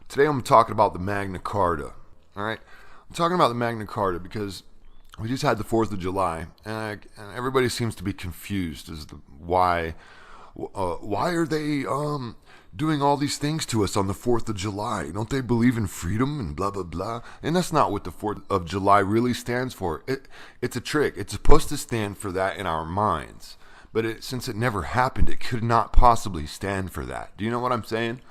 Today I'm talking about the Magna Carta. All right, I'm talking about the Magna Carta because we just had the 4th of July, and everybody seems to be confused as to why are they doing all these things to us on the 4th of July? Don't they believe in freedom and blah blah blah? And that's not what the 4th of July really stands for. It's a trick. It's supposed to stand for that in our minds, but since it never happened, it could not possibly stand for that. Do you know what I'm saying?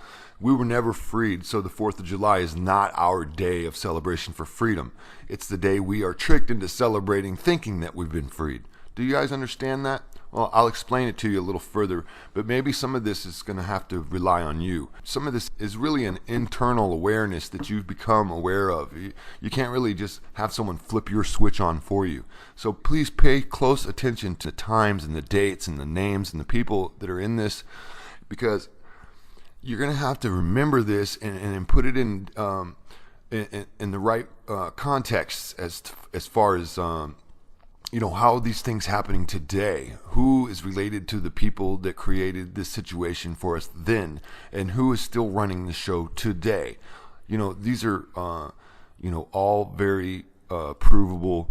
We were never freed, so the 4th of July is not our day of celebration for freedom. It's the day we are tricked into celebrating thinking that we've been freed. Do you guys understand that? Well, I'll explain it to you a little further, but maybe some of this is going to have to rely on you. Some of this is really an internal awareness that you've become aware of. You can't really just have someone flip your switch on for you. So please pay close attention to the times and the dates and the names and the people that are in this, because you're going to have to remember this and put it in the right context as far as how these things happening today. Who is related to the people that created this situation for us then, and who is still running the show today? These are all very provable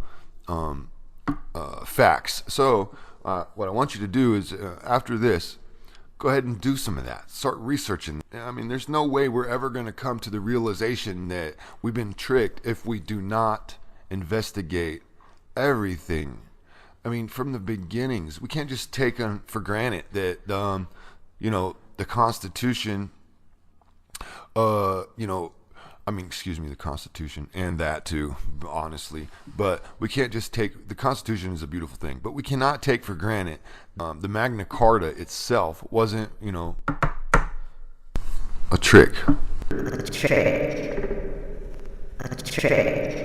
facts. So what I want you to do is after this, go ahead and do some of that. Start researching. I mean, there's no way we're ever going to come to the realization that we've been tricked if we do not investigate everything. I mean, from the beginnings, we can't just take for granted that the Constitution, the Constitution and that too, honestly. But we can't just take, the Constitution is a beautiful thing, but we cannot take for granted the Magna Carta itself wasn't, a trick. A trick. A trick.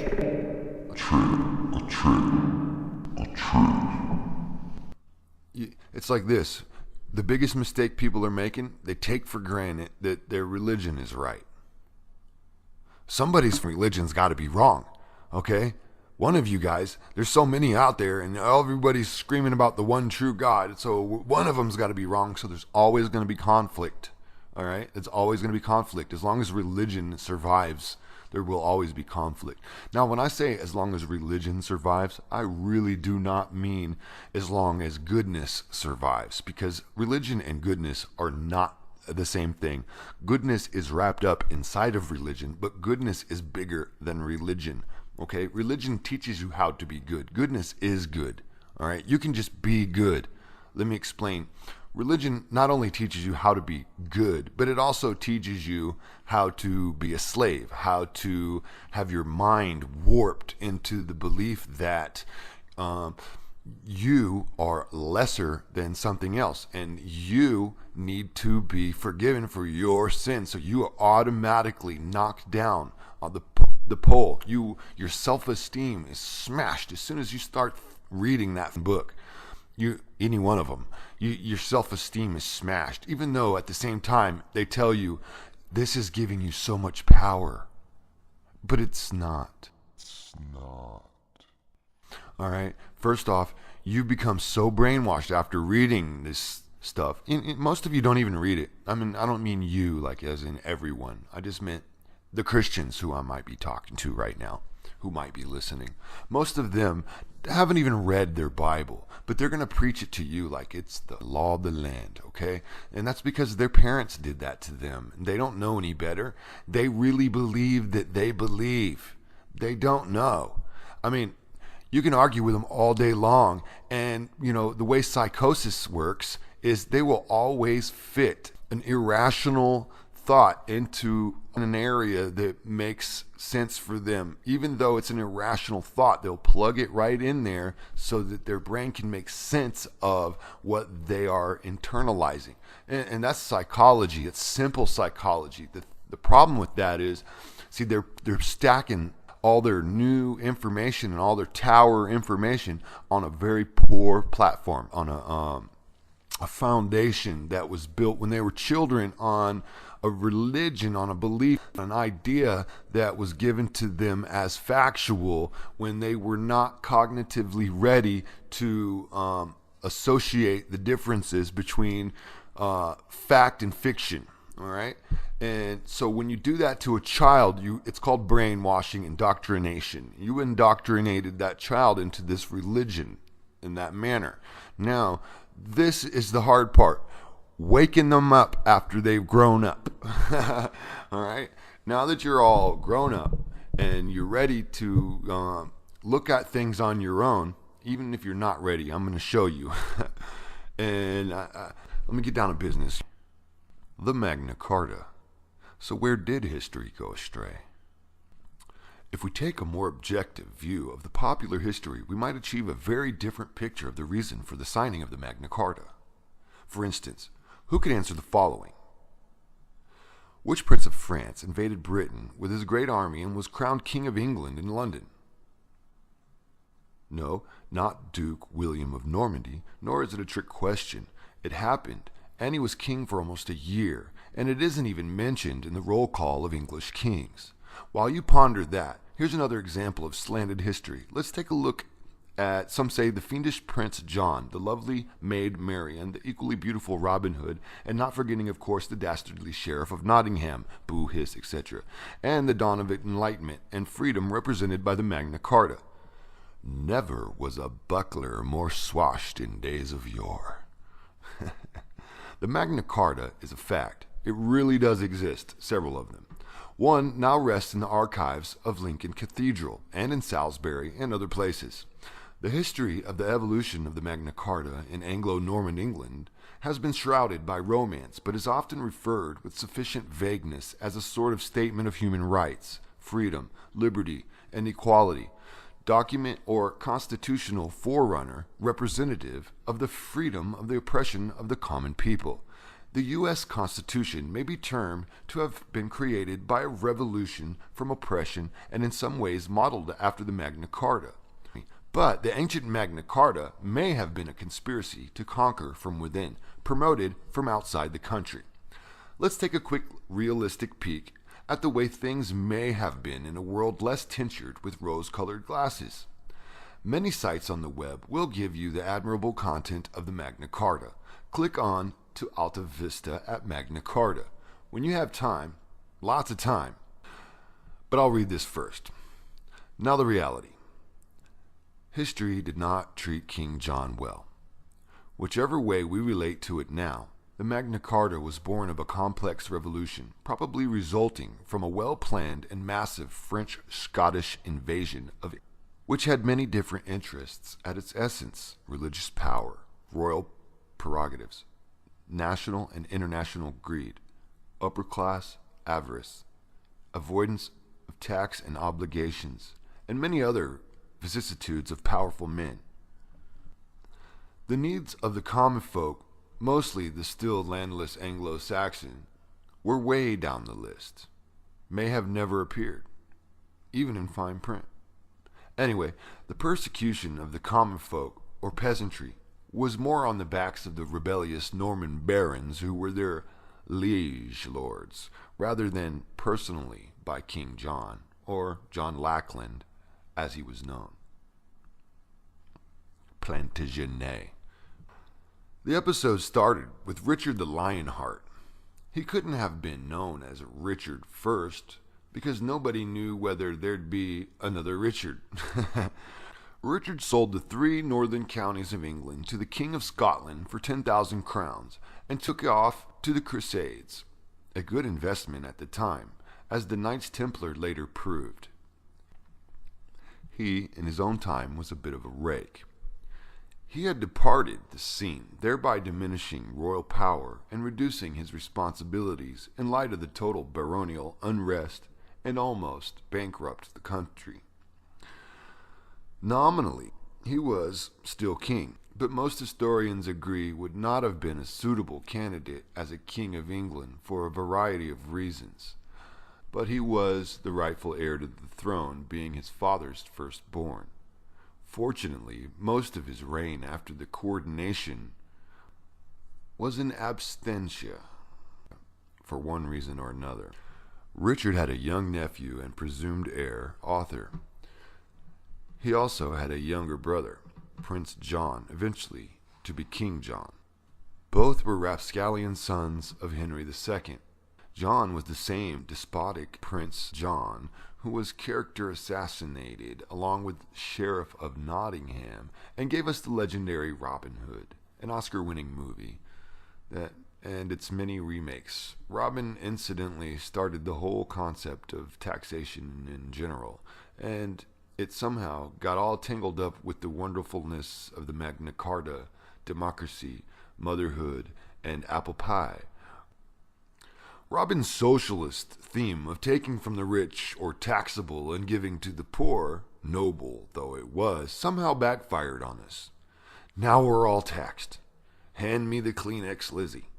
It's like this. The biggest mistake people are making, they take for granted that their religion is right. Somebody's religion's got to be wrong, okay? One of you guys, there's so many out there, and everybody's screaming about the one true God, so one of them's got to be wrong, so there's always going to be conflict, all right? It's always going to be conflict. As long as religion survives, there will always be conflict. Now, when I say as long as religion survives, I really do not mean as long as goodness survives, because religion and goodness are not the same thing. Goodness is wrapped up inside of religion, but goodness is bigger than religion. Okay? Religion teaches you how to be good. Goodness is good. All right? You can just be good. Let me explain. Religion not only teaches you how to be good, but it also teaches you how to be a slave, how to have your mind warped into the belief that you are lesser than something else, and you need to be forgiven for your sins. So you are automatically knocked down on the pole. Your self-esteem is smashed as soon as you start reading that book. Any one of them, your self-esteem is smashed, even though at the same time they tell you this is giving you so much power, but it's not. All right. First off, you become so brainwashed after reading this stuff. Most of you don't even read it. I mean, I don't mean you, like as in everyone. I just meant the Christians who I might be talking to right now, who might be listening. Most of them haven't even read their Bible, but they're going to preach it to you like it's the law of the land, okay? And that's because their parents did that to them. They don't know any better. They really believe that they believe. They don't know. I mean, you can argue with them all day long, and the way psychosis works is they will always fit an irrational thought into an area that makes sense for them. Even though it's an irrational thought, they'll plug it right in there so that their brain can make sense of what they are internalizing. And that's psychology. It's simple psychology. The problem with that is, see, they're stacking all their new information and all their tower information on a very poor platform, on a foundation that was built when they were children on a religion, on a belief, an idea that was given to them as factual when they were not cognitively ready to associate the differences between fact and fiction. All right. And so when you do that to a child, it's called brainwashing, indoctrination. You indoctrinated that child into this religion in that manner. Now, this is the hard part. Waking them up after they've grown up. All right. Now that you're all grown up and you're ready to look at things on your own, even if you're not ready, I'm going to show you. And let me get down to business. The Magna Carta. So where did history go astray? If we take a more objective view of the popular history, we might achieve a very different picture of the reason for the signing of the Magna Carta. For instance, who could answer the following? Which prince of France invaded Britain with his great army and was crowned King of England in London? No, not Duke William of Normandy, nor is it a trick question. It happened, and he was king for almost a year, and it isn't even mentioned in the roll call of English kings. While you ponder that, here's another example of slanted history. Let's take a look at, some say, the fiendish Prince John, the lovely Maid Mary, and the equally beautiful Robin Hood, and not forgetting, of course, the dastardly Sheriff of Nottingham, boo, hiss, etc., and the dawn of enlightenment and freedom represented by the Magna Carta. Never was a buckler more swashed in days of yore. The Magna Carta is a fact. It really does exist, several of them. One now rests in the archives of Lincoln Cathedral and in Salisbury and other places. The history of the evolution of the Magna Carta in Anglo-Norman England has been shrouded by romance, but is often referred with sufficient vagueness as a sort of statement of human rights, freedom, liberty, and equality, document or constitutional forerunner representative of the freedom of the oppression of the common people. The U.S. Constitution may be termed to have been created by a revolution from oppression and in some ways modeled after the Magna Carta. But the ancient Magna Carta may have been a conspiracy to conquer from within, promoted from outside the country. Let's take a quick realistic peek at the way things may have been in a world less tinctured with rose-colored glasses. Many sites on the web will give you the admirable content of the Magna Carta. Click on to Alta Vista at Magna Carta when you have time, lots of time. But I'll read this first. Now the reality. History did not treat King John well. Whichever way we relate to it now, the Magna Carta was born of a complex revolution, probably resulting from a well-planned and massive French-Scottish invasion of which had many different interests at its essence: religious power, royal prerogatives, national and international greed, upper-class avarice, avoidance of tax and obligations, and many other vicissitudes of powerful men. The needs of the common folk, mostly the still landless Anglo-Saxon, were way down the list, may have never appeared, even in fine print. Anyway, the persecution of the common folk, or peasantry, was more on the backs of the rebellious Norman barons who were their liege lords, rather than personally by King John, or John Lackland, as he was known. Plantagenet. The episode started with Richard the Lionheart. He couldn't have been known as Richard first, because nobody knew whether there'd be another Richard. Richard sold the 3 northern counties of England to the King of Scotland for 10,000 crowns and took off to the Crusades. A good investment at the time, as the Knights Templar later proved. He, in his own time, was a bit of a rake. He had departed the scene, thereby diminishing royal power and reducing his responsibilities in light of the total baronial unrest and almost bankrupt the country. Nominally, he was still king, but most historians agree would not have been a suitable candidate as a king of England for a variety of reasons. But he was the rightful heir to the throne, being his father's firstborn. Fortunately, most of his reign after the coronation was in absentia, for one reason or another. Richard had a young nephew and presumed heir, Arthur. He also had a younger brother, Prince John, eventually to be King John. Both were rapscallion sons of Henry II, John was the same despotic Prince John who was character assassinated along with Sheriff of Nottingham and gave us the legendary Robin Hood, an Oscar-winning movie that and its many remakes. Robin incidentally started the whole concept of taxation in general, and it somehow got all tangled up with the wonderfulness of the Magna Carta, democracy, motherhood, and apple pie. Robin's socialist theme of taking from the rich or taxable and giving to the poor, noble though it was, somehow backfired on us. Now we're all taxed. Hand me the Kleenex, Lizzie.